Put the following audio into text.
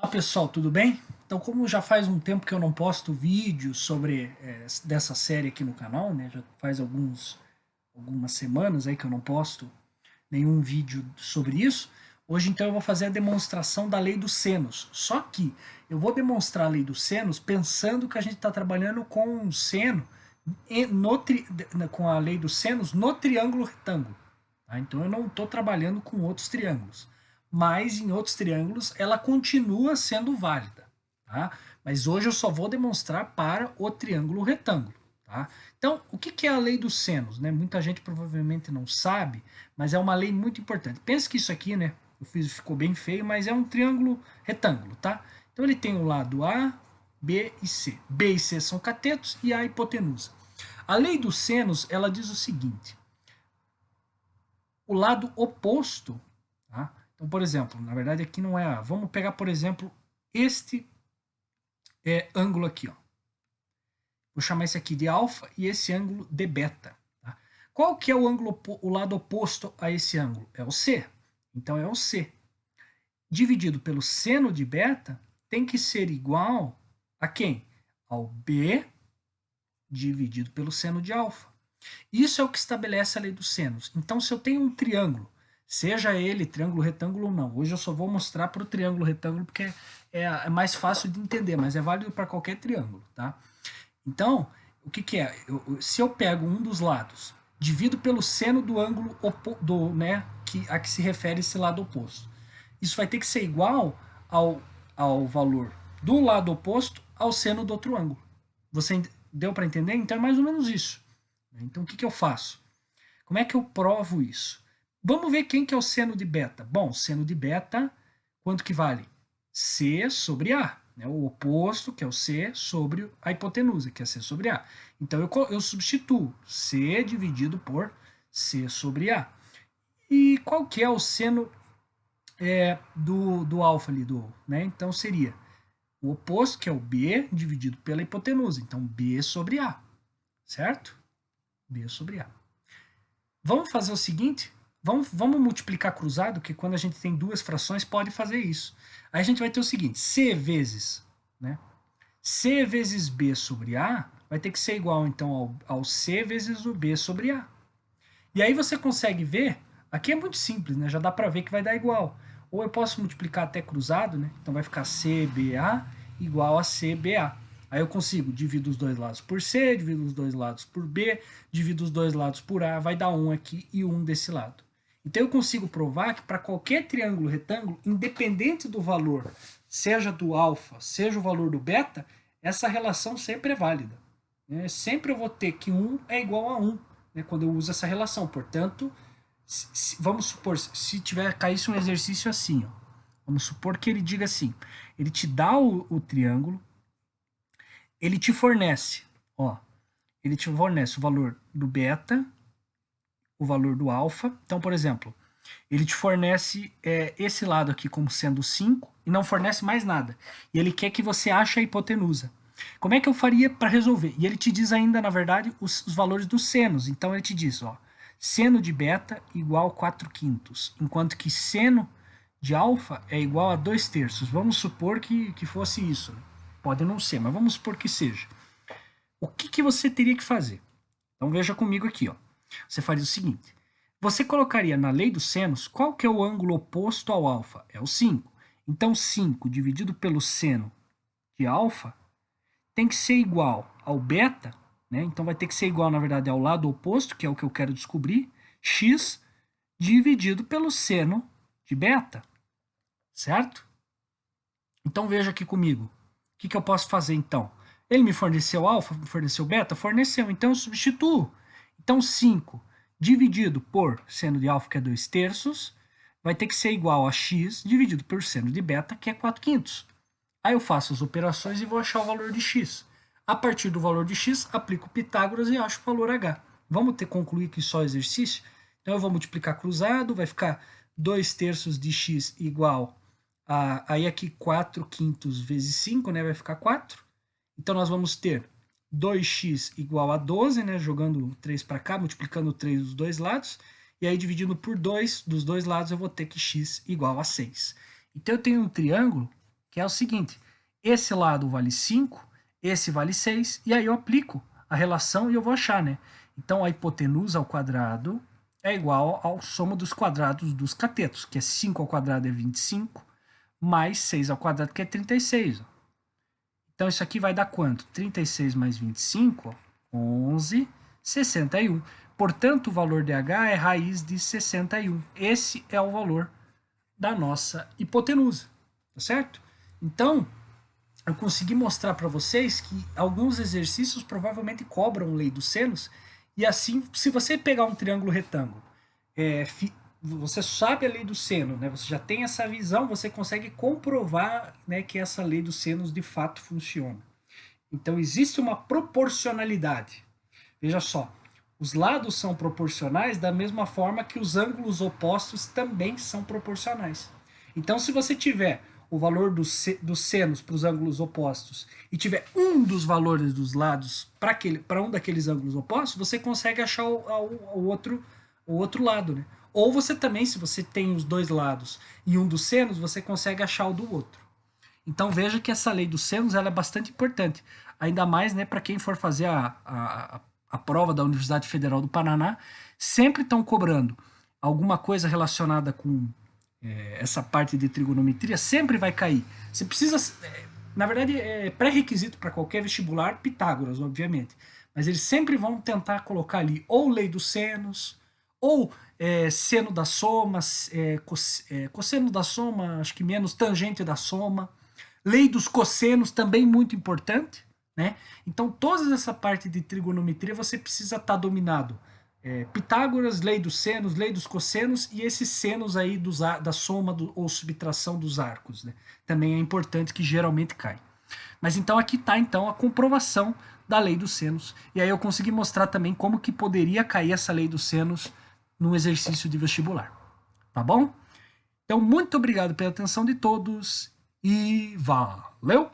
Olá pessoal, tudo bem? Então, como já faz um tempo que eu não posto vídeo sobre dessa série aqui no canal, né? Já faz algumas semanas aí que eu não posto nenhum vídeo sobre isso. Hoje então eu vou fazer a demonstração da lei dos senos. Só que eu vou demonstrar a lei dos senos pensando que a gente está trabalhando com um seno com a lei dos senos no triângulo retângulo. Tá? Então eu não estou trabalhando com outros triângulos, mas em outros triângulos ela continua sendo válida. Tá? Mas hoje eu só vou demonstrar para o triângulo retângulo. Tá? Então, o que é a lei dos senos? Né? Muita gente provavelmente não sabe, mas é uma lei muito importante. Pensa que isso aqui, né? Eu fiz, ficou bem feio, mas é um triângulo retângulo, tá? Então ele tem o lado A, B e C. B e C são catetos e A hipotenusa. A lei dos senos, ela diz o seguinte: o lado oposto, tá? Então, por exemplo, na verdade aqui não é A. Vamos pegar, por exemplo, este ângulo aqui, ó. Vou chamar esse aqui de alfa e esse ângulo de beta. Tá? Qual que é o ângulo, o lado oposto a esse ângulo? É o C. Então é o C. Dividido pelo seno de beta tem que ser igual a quem? Ao B dividido pelo seno de alfa. Isso é o que estabelece a lei dos senos. Então, se eu tenho um triângulo, seja ele triângulo retângulo ou não, hoje eu só vou mostrar para o triângulo retângulo porque é mais fácil de entender, mas é válido para qualquer triângulo, tá? Então, o que é? Se eu pego um dos lados, divido pelo seno do ângulo né, a que se refere esse lado oposto. Isso vai ter que ser igual ao valor do lado oposto ao seno do outro ângulo. Você deu para entender? Então é mais ou menos isso. Então o que eu faço? Como é que eu provo isso? Vamos ver quem que é o seno de beta. Bom, seno de beta, quanto que vale? C sobre A. Né? O oposto, que é o C, sobre a hipotenusa, que é C sobre A. Então eu substituo C dividido por C sobre A. E qual que é o seno do alfa ali? Né? Então seria o oposto, que é o B, dividido pela hipotenusa. Então B sobre A. Certo? B sobre A. Vamos fazer o seguinte, vamos multiplicar cruzado, que quando a gente tem duas frações pode fazer isso. Aí a gente vai ter o seguinte, C vezes, né? C vezes B sobre A vai ter que ser igual então ao C vezes o B sobre A. E aí você consegue ver, aqui é muito simples, né? Já dá para ver que vai dar igual. Ou eu posso multiplicar até cruzado, né? Então vai ficar CBA igual a CBA. Aí eu consigo, divido os dois lados por C, divido os dois lados por B, divido os dois lados por A, vai dar 1 aqui e 1 desse lado. Então eu consigo provar que para qualquer triângulo retângulo, independente do valor, seja do alfa, seja o valor do beta, essa relação sempre é válida. Sempre eu vou ter que 1 é igual a 1, né, quando eu uso essa relação. Portanto, vamos supor, se tiver caísse um exercício assim, ó, vamos supor que ele diga assim, ele te dá o triângulo, ele te fornece, ó, ele te fornece o valor do beta, o valor do alfa. Então, por exemplo, ele te fornece esse lado aqui como sendo 5 e não fornece mais nada. E ele quer que você ache a hipotenusa. Como é que eu faria para resolver? E ele te diz ainda, na verdade, os valores dos senos. Então ele te diz, ó, seno de beta igual a 4/5, enquanto que seno de alfa é igual a 2/3. Vamos supor que fosse isso. Né? Pode não ser, mas vamos supor que seja. O que você teria que fazer? Então veja comigo aqui, ó. Você faria o seguinte, você colocaria na lei dos senos, qual que é o ângulo oposto ao alfa? É o 5. Então 5 dividido pelo seno de alfa tem que ser igual ao beta, né? Então vai ter que ser igual, na verdade, ao lado oposto, que é o que eu quero descobrir, x dividido pelo seno de beta, certo? Então veja aqui comigo, o que eu posso fazer então? Ele me forneceu alfa, me forneceu beta? Forneceu, então eu substituo. Então 5 dividido por seno de alfa, que é 2/3, vai ter que ser igual a x dividido por seno de beta, que é 4/5. Aí eu faço as operações e vou achar o valor de x. A partir do valor de x, aplico Pitágoras e acho o valor h. Vamos concluir aqui só o exercício? Então eu vou multiplicar cruzado, vai ficar 2/3 de x igual a... Aí aqui 4/5 vezes 5, né? Vai ficar 4. Então nós vamos ter 2x igual a 12, né? Jogando 3 para cá, multiplicando 3 dos dois lados. E aí dividindo por 2 dos dois lados eu vou ter que x igual a 6. Então eu tenho um triângulo que é o seguinte, esse lado vale 5, esse vale 6, e aí eu aplico a relação e eu vou achar, né? Então, a hipotenusa ao quadrado é igual ao soma dos quadrados dos catetos, que é 5 ao quadrado é 25, mais 6 ao quadrado, que é 36. Então, isso aqui vai dar quanto? 36 mais 25, 11, 61. Portanto, o valor de H é raiz de 61. Esse é o valor da nossa hipotenusa, tá certo? Então, eu consegui mostrar para vocês que alguns exercícios provavelmente cobram lei dos senos, e assim, se você pegar um triângulo retângulo, você sabe a lei do seno, né? Você já tem essa visão, você consegue comprovar, né, que essa lei dos senos de fato funciona. Então, existe uma proporcionalidade. Veja só, os lados são proporcionais da mesma forma que os ângulos opostos também são proporcionais. Então, se você tiver o valor dos senos para os ângulos opostos e tiver um dos valores dos lados para um daqueles ângulos opostos, você consegue achar o outro lado, né? Ou você também, se você tem os dois lados e um dos senos, você consegue achar o do outro. Então veja que essa lei dos senos ela é bastante importante, ainda mais, né, para quem for fazer a prova da Universidade Federal do Paraná, sempre estão cobrando alguma coisa relacionada com essa parte de trigonometria, sempre vai cair. Você precisa, na verdade, é pré-requisito para qualquer vestibular, Pitágoras, obviamente, mas eles sempre vão tentar colocar ali ou lei dos senos, ou seno da soma, cosseno da soma, acho que menos tangente da soma, lei dos cossenos, também muito importante, né? Então, toda essa parte de trigonometria você precisa estar dominado. Pitágoras, lei dos senos, lei dos cossenos e esses senos aí da soma ou subtração dos arcos, né? Também é importante, que geralmente cai. Mas então aqui está então a comprovação da lei dos senos. E aí eu consegui mostrar também como que poderia cair essa lei dos senos num exercício de vestibular. Tá bom? Então, muito obrigado pela atenção de todos e valeu!